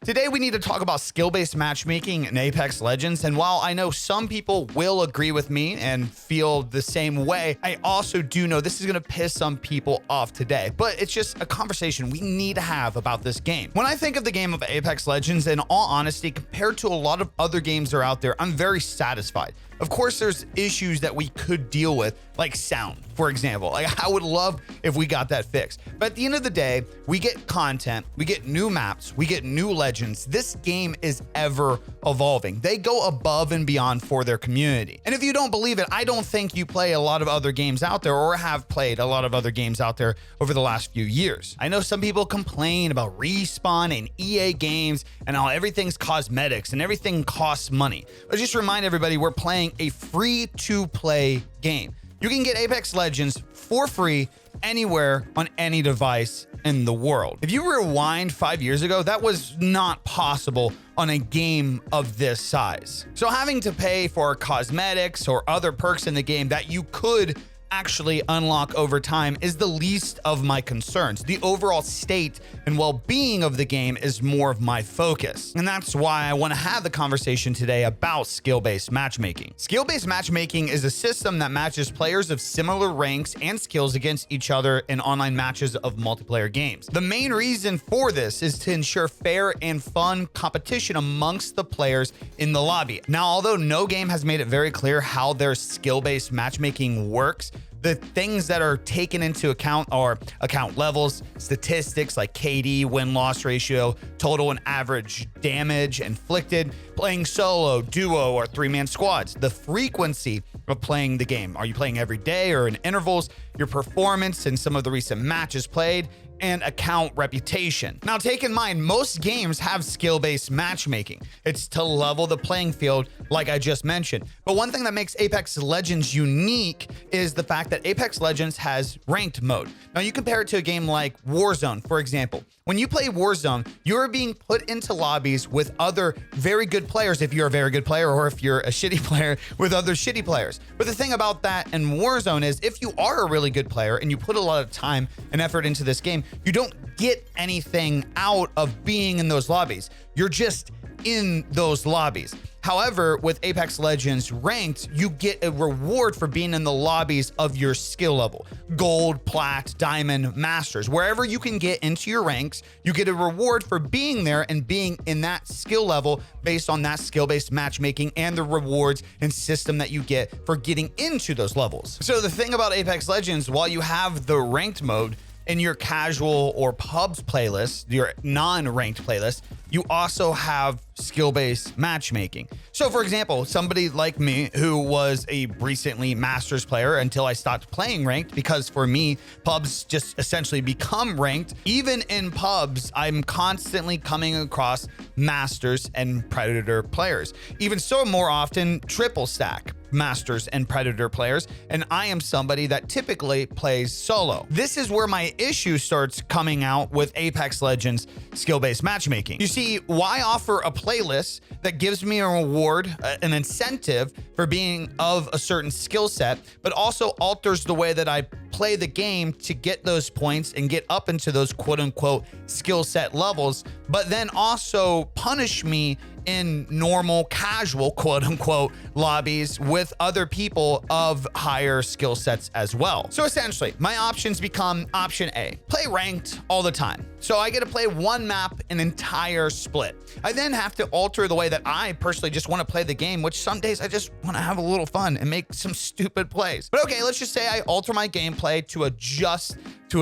Today we need to talk about skill-based matchmaking in Apex Legends, and while I know some people will agree with me and feel the same way, I also do know this is going to piss some people off today, but it's just a conversation we need to have about this game. When I think of the game of Apex Legends, in all honesty, compared to a lot of other games that are out there, I'm very satisfied. Of course, there's issues that we could deal with, like sound, for example. Like, I would love if we got that fixed. But at the end of the day, we get content, we get new maps, we get new legends. This game is ever evolving. They go above and beyond for their community. And if you don't believe it, I don't think you play a lot of other games out there or have played a lot of other games out there over the last few years. I know some people complain about Respawn and EA games and how everything's cosmetics and everything costs money. But just remind everybody, we're playing a free-to-play game. You can get Apex Legends for free anywhere on any device in the world. If you rewind 5 years ago, that was not possible on a game of this size. So having to pay for cosmetics or other perks in the game that you could actually unlock over time is the least of my concerns. The overall state and well-being of the game is more of my focus. And that's why I want to have the conversation today about skill-based matchmaking. Skill-based matchmaking is a system that matches players of similar ranks and skills against each other in online matches of multiplayer games. The main reason for this is to ensure fair and fun competition amongst the players in the lobby. Now, although no game has made it very clear how their skill-based matchmaking works, the things that are taken into account are account levels, statistics like KD, win-loss ratio, total and average damage inflicted, playing solo, duo, or three-man squads, the frequency of playing the game. Are you playing every day or in intervals? Your performance in some of the recent matches played, and account reputation. Now, take in mind, most games have skill-based matchmaking. It's to level the playing field, like I just mentioned. But one thing that makes Apex Legends unique is the fact that Apex Legends has ranked mode. Now, you compare it to a game like Warzone, for example. When you play Warzone, you're being put into lobbies with other very good players, if you're a very good player, or if you're a shitty player with other shitty players. But the thing about that in Warzone is if you are a really good player and you put a lot of time and effort into this game, you don't get anything out of being in those lobbies. You're just in those lobbies. However, with Apex Legends Ranked, you get a reward for being in the lobbies of your skill level. Gold, plat, diamond, masters. Wherever you can get into your ranks, you get a reward for being there and being in that skill level based on that skill-based matchmaking and the rewards and system that you get for getting into those levels. So the thing about Apex Legends, while you have the ranked mode, in your casual or pubs playlist, your non-ranked playlist, you also have skill-based matchmaking. So for example, somebody like me who was a recently Masters player until I stopped playing ranked, because for me, pubs just essentially become ranked. Even in pubs, I'm constantly coming across Masters and Predator players. Even so, more often, triple stack Masters and Predator players, and I am somebody that typically plays solo. This is where my issue starts coming out with Apex Legends skill-based matchmaking. You see, why offer a playlist that gives me a reward, an incentive for being of a certain skill set, but also alters the way that I play the game to get those points and get up into those quote-unquote skill set levels, but then also punish me in normal, casual, quote-unquote lobbies with other people of higher skill sets as well. So essentially, my options become option A, play ranked all the time. So I get to play one map an entire split. I then have to alter the way that I personally just want to play the game, which some days I just want to have a little fun and make some stupid plays. But okay, let's just say I alter my gameplay to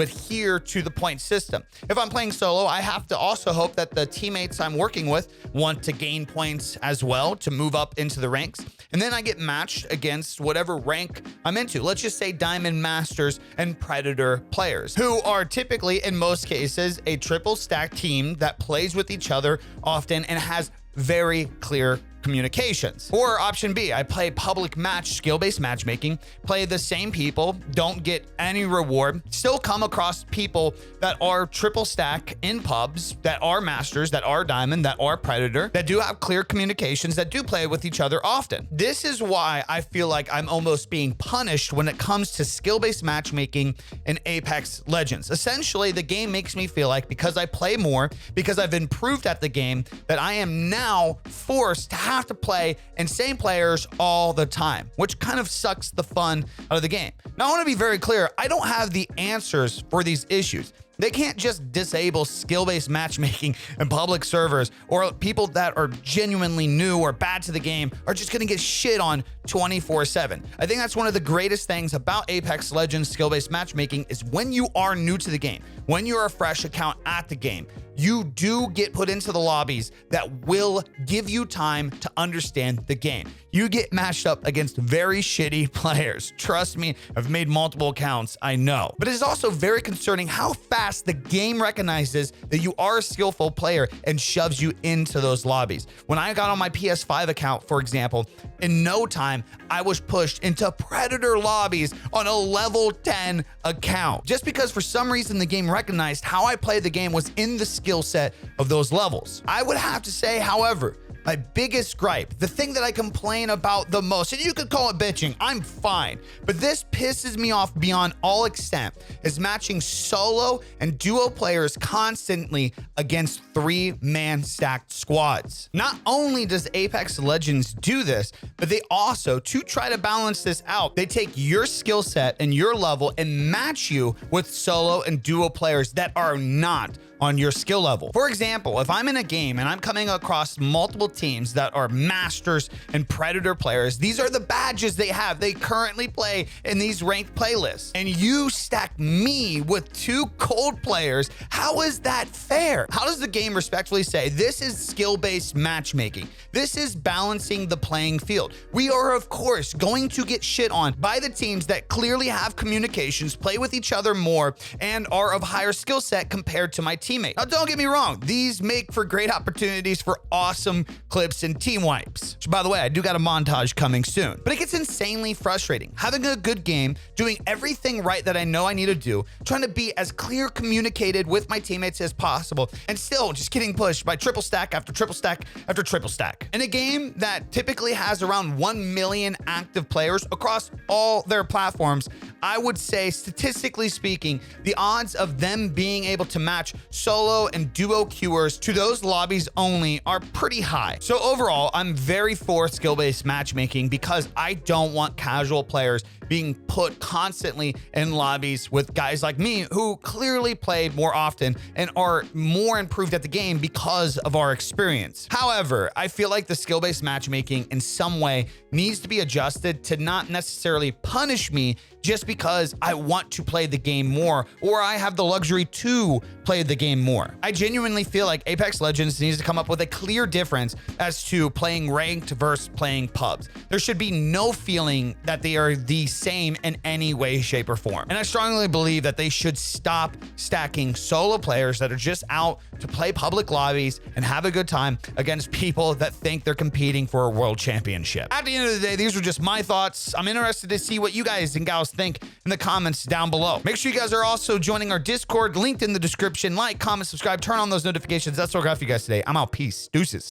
adhere to the point system. If I'm playing solo, I have to also hope that the teammates I'm working with want to gain points as well to move up into the ranks. And then I get matched against whatever rank I'm into. Let's just say Diamond, Masters, and Predator players, who are typically, in most cases, a triple stack team that plays with each other often and has very clear communications. Or option B, I play public match, skill-based matchmaking, play the same people, don't get any reward, still come across people that are triple stack in pubs, that are masters, that are diamond, that are predator, that do have clear communications, that do play with each other often. This is why I feel like I'm almost being punished when it comes to skill-based matchmaking in Apex Legends. Essentially, the game makes me feel like because I play more, because I've improved at the game, that I am now forced to have to play insane players all the time, which kind of sucks the fun out of the game. Now, I want to be very clear. I don't have the answers for these issues. They can't just disable skill-based matchmaking in public servers, or people that are genuinely new or bad to the game are just going to get shit on 24/7. I think that's one of the greatest things about Apex Legends skill-based matchmaking is when you are new to the game, when you're a fresh account at the game, you do get put into the lobbies that will give you time to understand the game. You get matched up against very shitty players. Trust me, I've made multiple accounts, I know. But it is also very concerning how fast the game recognizes that you are a skillful player and shoves you into those lobbies. When I got on my PS5 account, for example, in no time, I was pushed into Predator lobbies on a level 10 account. Just because for some reason the game recognized how I played the game was in the skill set of those levels. I would have to say, however, my biggest gripe, the thing that I complain about the most, and you could call it bitching, I'm fine, but this pisses me off beyond all extent, is matching solo and duo players constantly against 3-man stacked squads. Not only does Apex Legends do this, but they also, to try to balance this out, they take your skill set and your level and match you with solo and duo players that are not on your skill level. For example, if I'm in a game and I'm coming across multiple teams that are masters and predator players, these are the badges they have. They currently play in these ranked playlists. And you stack me with 2 cold players. How is that fair? How does the game respectfully say this is skill-based matchmaking? This is balancing the playing field. We are, of course, going to get shit on by the teams that clearly have communications, play with each other more, and are of higher skill set compared to my teammate. Now, don't get me wrong. These make for great opportunities for awesome clips and team wipes. Which, by the way, I do got a montage coming soon. But it gets insanely frustrating. Having a good game, doing everything right that I know I need to do, trying to be as clear communicated with my teammates as possible, and still just getting pushed by triple stack after triple stack after triple stack. In a game that typically has around 1 million active players across all their platforms, I would say, statistically speaking, the odds of them being able to match solo and duo queuers to those lobbies only are pretty high. So overall, I'm very for skill-based matchmaking because I don't want casual players being put constantly in lobbies with guys like me who clearly played more often and are more improved at the game because of our experience. However, I feel like the skill-based matchmaking in some way needs to be adjusted to not necessarily punish me just because I want to play the game more or I have the luxury to play the game more. I genuinely feel like Apex Legends needs to come up with a clear difference as to playing ranked versus playing pubs. There should be no feeling that they are the same in any way, shape, or form. And I strongly believe that they should stop stacking solo players that are just out to play public lobbies and have a good time against people that think they're competing for a world championship. At the end of the day, these were just my thoughts. I'm interested to see what you guys and gals think in the comments down below. Make sure you guys are also joining our Discord, linked in the description. Like, comment, subscribe, turn on those notifications. That's what I got for you guys today. I'm out. Peace. Deuces.